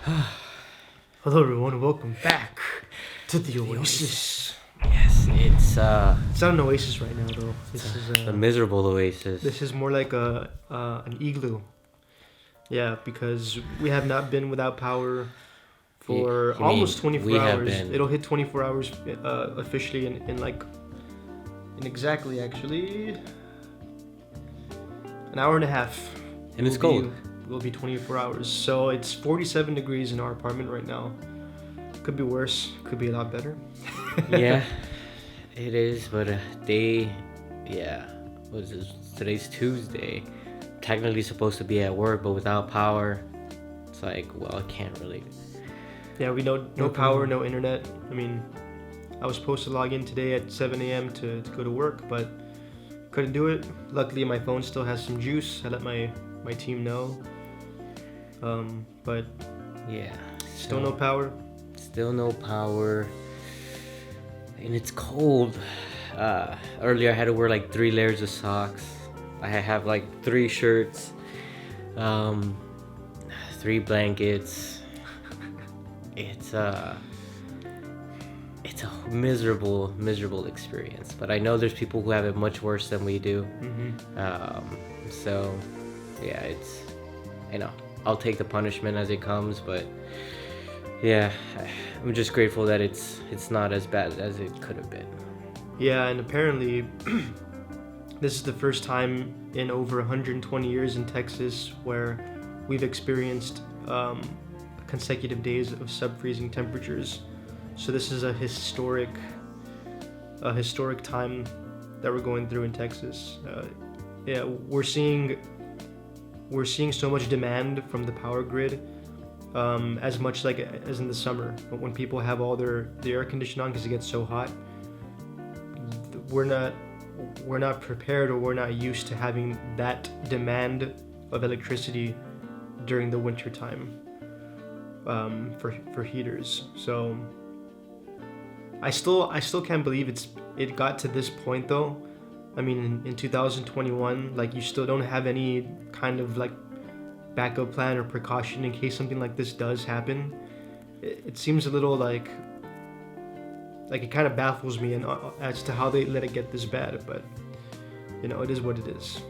Hello, everyone. Welcome back to the Oasis. Yes, It's not an oasis right now, though. This is a miserable oasis. This is more like an igloo. Yeah, because we have not been without power for You almost mean 24 we have hours. been. It'll hit 24 hours officially in exactly actually an hour and a half. And it's cold. Will be 24 hours. So it's 47 degrees in our apartment right now. Could be worse. Could be a lot better. Yeah, it is. But what is this? Today's Tuesday. Technically supposed to be at work, but without power, it's like, well, I can't really. Yeah, we know no power, no internet. I mean, I was supposed to log in today at 7 a.m. to go to work, but couldn't do it. Luckily, my phone still has some juice. I let my team know. But Yeah. still no power. Still no power. And it's cold. Earlier I had to wear like 3 layers of socks. I have like 3 shirts, 3 blankets. It's a miserable experience. But I know there's people who have it much worse than we do. So yeah, it's, I'll take the punishment as it comes, but yeah, I'm just grateful that it's not as bad as it could have been. Yeah, and apparently this is the first time in over 120 years in Texas where we've experienced consecutive days of sub-freezing temperatures. So this is a historic time that we're going through in Texas. Yeah, we're seeing so much demand from the power grid, as much like as in the summer. But when people have all the air conditioning on because it gets so hot, we're not prepared, or we're not used to having that demand of electricity during the winter time for heaters. So I still can't believe it got to this point though. I mean, in 2021, like, you still don't have any kind of like backup plan or precaution in case something like this does happen. It seems a little like it kind of baffles me as to how they let it get this bad, but it is what it is.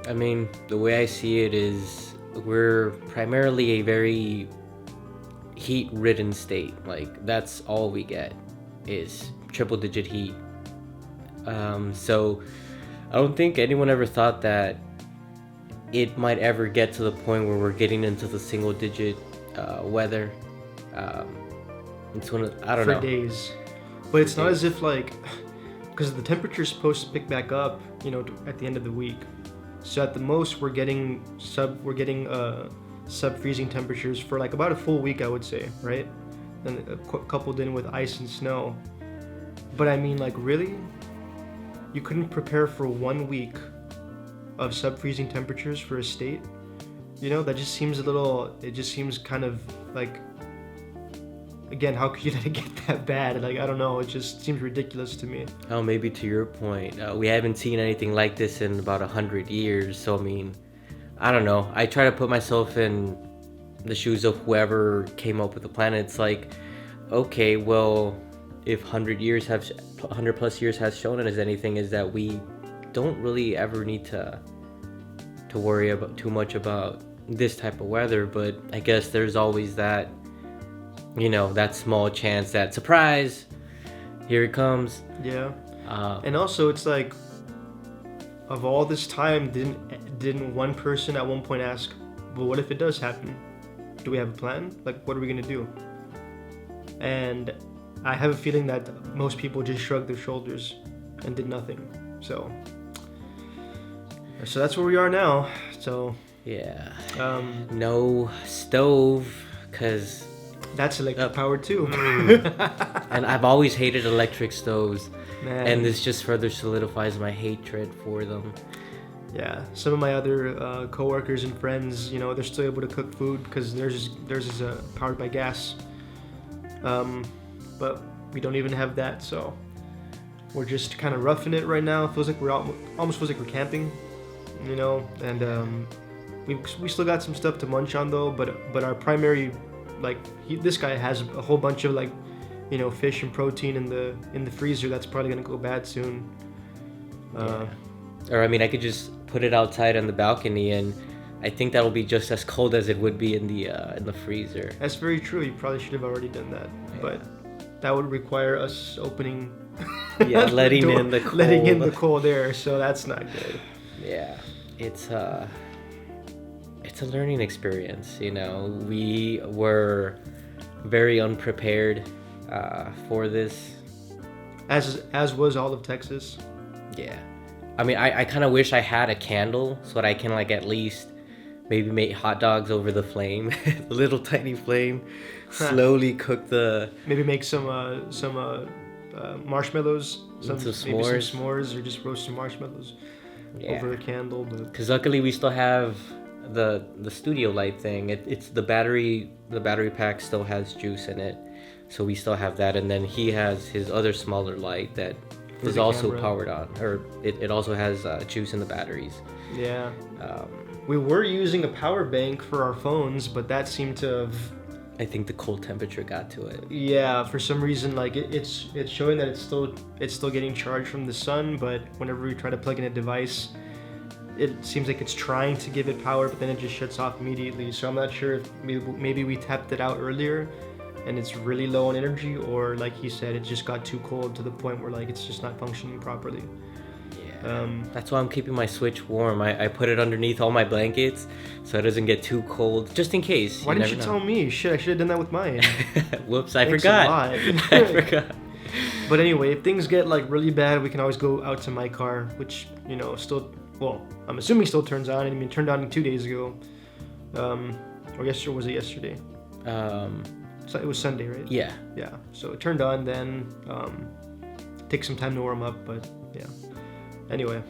I mean, the way I see it is we're primarily a very heat-ridden state. Like, that's all we get is triple-digit heat. So I don't think anyone ever thought that it might ever get to the point where we're getting into the single-digit weather. It's one of, I don't know. For days. But it's not as if, like, because the temperature's supposed to pick back up, at the end of the week. So at the most, we're getting sub-freezing temperatures for like about a full week, I would say, right? And coupled in with ice and snow. But I mean, like, really? You couldn't prepare for 1 week of sub-freezing temperatures for a state? That just seems it just seems kind of like, again, how could you let it get that bad? Like, I don't know, it just seems ridiculous to me. Oh, maybe to your point, we haven't seen anything like this in about 100 years. So, I mean, I don't know. I try to put myself in the shoes of whoever came up with the plan. It's like, okay, well, if 100 plus years has shown us anything, is that we don't really ever need to worry about too much about this type of weather. But I guess there's always that, that small chance that, surprise, here it comes. Yeah. And also, it's like, of all this time, didn't one person at one point ask, well, what if it does happen? Do we have a plan? Like, what are we gonna do? And I have a feeling that most people just shrugged their shoulders and did nothing. So that's where we are now. So yeah. No stove, because that's electric power too. And I've always hated electric stoves. Man. And this just further solidifies my hatred for them. Yeah, some of my other coworkers and friends, they're still able to cook food because theirs is powered by gas. But we don't even have that, so we're just kind of roughing it right now. It feels like almost feels like we're camping, and we still got some stuff to munch on though. But our primary like this guy has a whole bunch of like, fish and protein in the freezer that's probably gonna go bad soon. Or I mean, I could just put it outside on the balcony, and I think that'll be just as cold as it would be in the freezer. That's very true. You probably should have already done that, Yeah. but that would require us opening. Yeah, the letting door, in the cold. letting in the cold air. So that's not good. Yeah, it's a learning experience. We were very unprepared for this. As was all of Texas. Yeah, I mean, I kind of wish I had a candle so that I can like at least maybe make hot dogs over the flame, the little tiny flame, slowly cook the. Maybe make some marshmallows, maybe some s'mores, or just roast some marshmallows over a candle. Because luckily we still have the studio light thing. It's the battery pack still has juice in it, so we still have that. And then he has his other smaller light that is also powered on, or it also has juice in the batteries. Yeah. We were using a power bank for our phones, but that seemed to have. I think the cold temperature got to it. Yeah, for some reason, like it's showing that it's still getting charged from the sun, but whenever we try to plug in a device, it seems like it's trying to give it power, but then it just shuts off immediately. So I'm not sure if maybe we tapped it out earlier, and it's really low on energy, or like he said, it just got too cold to the point where like it's just not functioning properly. That's why I'm keeping my Switch warm. I put it underneath all my blankets so it doesn't get too cold, just in case. Why didn't you tell me? Shit, I should have done that with mine. Whoops, I Thanks forgot. a lot. I forgot. But anyway, if things get like really bad, we can always go out to my car, which still, well, I'm assuming still turns on. I mean, it turned on 2 days ago, or yesterday. Was it yesterday? So it was Sunday, right? Yeah. Yeah. So it turned on then. Takes some time to warm up, but yeah. Anyway.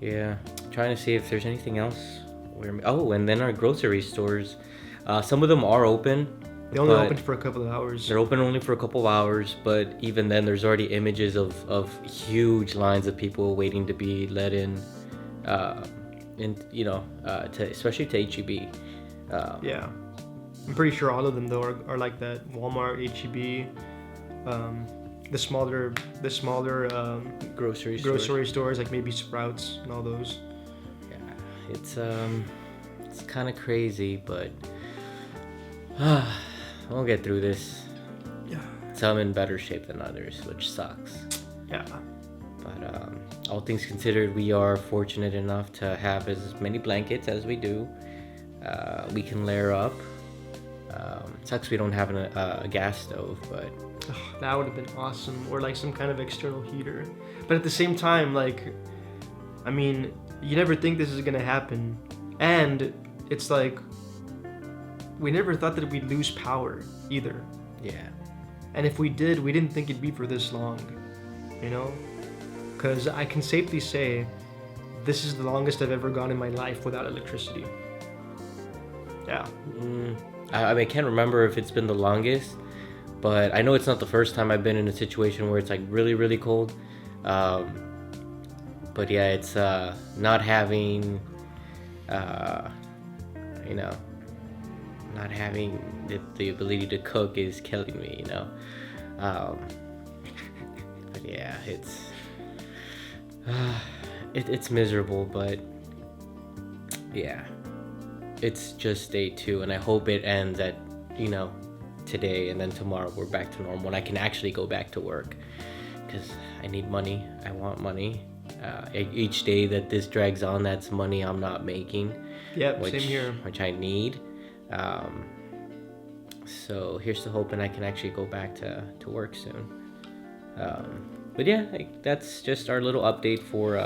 Yeah. Trying to see if there's anything else. And then our grocery stores. Some of them are open. They only opened for a couple of hours. They're open only for a couple of hours, but even then, there's already images of huge lines of people waiting to be let in, especially to HEB. Yeah, I'm pretty sure all of them though are like that. Walmart, HEB, the smaller grocery stores like maybe Sprouts and all those. Yeah, it's kind of crazy, but we'll get through this. Yeah. Some in better shape than others, which sucks. Yeah. But all things considered, we are fortunate enough to have as many blankets as we do. We can layer up. Sucks we don't have a gas stove, but that would have been awesome, or like some kind of external heater. But at the same time, like, I mean, you never think this is gonna happen, and it's like we never thought that we'd lose power either. Yeah. And if we did, we didn't think it'd be for this long, because I can safely say this is the longest I've ever gone in my life without electricity. Yeah. I mean, I can't remember if it's been the longest, but I know it's not the first time I've been in a situation where it's like really, really cold. But yeah, it's not having, not having the ability to cook is killing me, But yeah, it's miserable, but yeah. It's just day 2, and I hope it ends at, today, and then tomorrow we're back to normal, and I can actually go back to work, because I need money. I want money. Each day that this drags on, that's money I'm not making. Yep, same here. Which I need. So here's to hoping I can actually go back to work soon. But yeah, that's just our little update for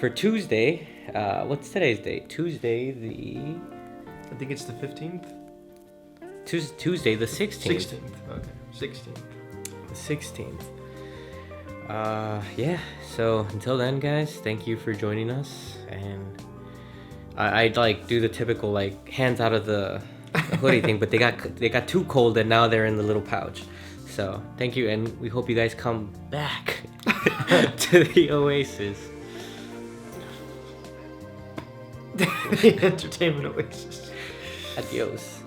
Tuesday. What's today's date? Tuesday I think it's the 15th. Tuesday the 16th. 16th. Okay, 16th. The 16th. Yeah. So until then, guys, thank you for joining us, and I'd like do the typical like hands out of the hoodie thing, but they got too cold and now they're in the little pouch. So thank you, and we hope you guys come back to the Oasis. The entertainment oasis. Adios.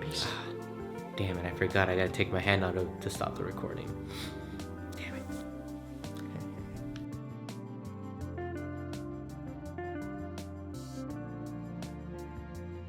Peace. Damn it, I forgot. I gotta take my hand out to stop the recording.